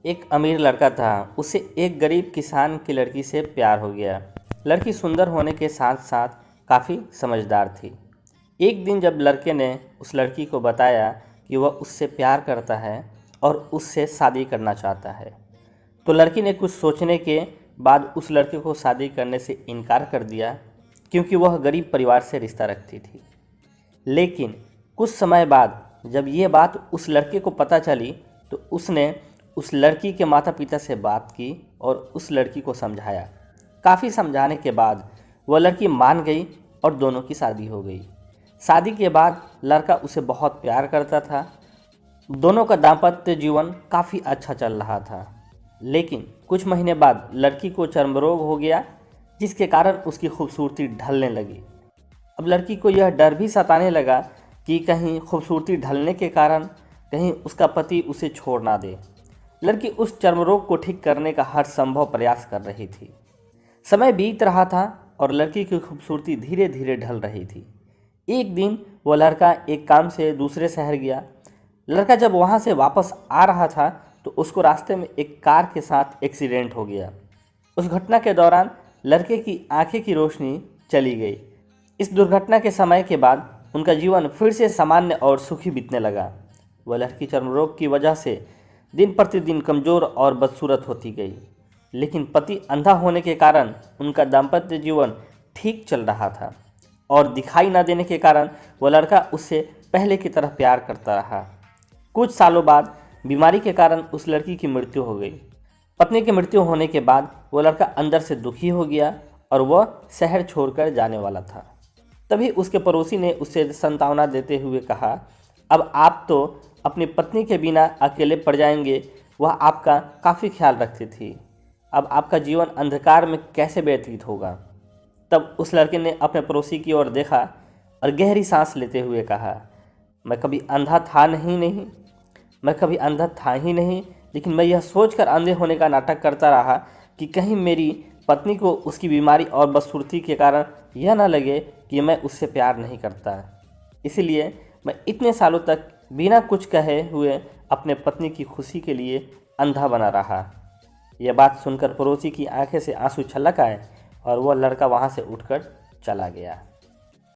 एक अमीर लड़का था। उसे एक गरीब किसान की लड़की से प्यार हो गया। लड़की सुंदर होने के साथ साथ काफ़ी समझदार थी। एक दिन जब लड़के ने उस लड़की को बताया कि वह उससे प्यार करता है और उससे शादी करना चाहता है, तो लड़की ने कुछ सोचने के बाद उस लड़के को शादी करने से इनकार कर दिया, क्योंकि वह गरीब परिवार से रिश्ता रखती थी। लेकिन कुछ समय बाद जब ये बात उस लड़के को पता चली, तो उसने उस लड़की के माता पिता से बात की और उस लड़की को समझाया। काफ़ी समझाने के बाद वह लड़की मान गई और दोनों की शादी हो गई। शादी के बाद लड़का उसे बहुत प्यार करता था। दोनों का दाम्पत्य जीवन काफ़ी अच्छा चल रहा था। लेकिन कुछ महीने बाद लड़की को चर्म रोग हो गया, जिसके कारण उसकी खूबसूरती ढलने लगी। अब लड़की को यह डर भी सताने लगा कि कहीं खूबसूरती ढलने के कारण कहीं उसका पति उसे छोड़ ना दे। लड़की उस चर्म रोग को ठीक करने का हर संभव प्रयास कर रही थी। समय बीत रहा था और लड़की की खूबसूरती धीरे धीरे ढल रही थी। एक दिन वह लड़का एक काम से दूसरे शहर गया। लड़का जब वहाँ से वापस आ रहा था, तो उसको रास्ते में एक कार के साथ एक्सीडेंट हो गया। उस घटना के दौरान लड़के की आंखें की रोशनी चली गई। इस दुर्घटना के समय के बाद उनका जीवन फिर से सामान्य और सुखी बीतने लगा। वह लड़की चर्म रोग की वजह से दिन प्रतिदिन कमज़ोर और बदसूरत होती गई, लेकिन पति अंधा होने के कारण उनका दाम्पत्य जीवन ठीक चल रहा था और दिखाई न देने के कारण वह लड़का उससे पहले की तरह प्यार करता रहा। कुछ सालों बाद बीमारी के कारण उस लड़की की मृत्यु हो गई। पत्नी की मृत्यु होने के बाद वह लड़का अंदर से दुखी हो गया और वह शहर छोड़कर जाने वाला था। तभी उसके पड़ोसी ने उसे सांत्वना देते हुए कहा, अब आप तो अपनी पत्नी के बिना अकेले पड़ जाएंगे। वह आपका काफ़ी ख्याल रखती थी। अब आपका जीवन अंधकार में कैसे व्यतीत होगा। तब उस लड़के ने अपने पड़ोसी की ओर देखा और गहरी सांस लेते हुए कहा, मैं कभी अंधा था नहीं, मैं कभी अंधा था ही नहीं, लेकिन मैं यह सोचकर अंधे होने का नाटक करता रहा कि कहीं मेरी पत्नी को उसकी बीमारी और बदसूरती के कारण यह न लगे कि मैं उससे प्यार नहीं करता। इसलिए मैं इतने सालों तक बिना कुछ कहे हुए अपने पत्नी की खुशी के लिए अंधा बना रहा। यह बात सुनकर पड़ोसी की आंखें से आंसू छलक आए और वह लड़का वहाँ से उठकर चला गया।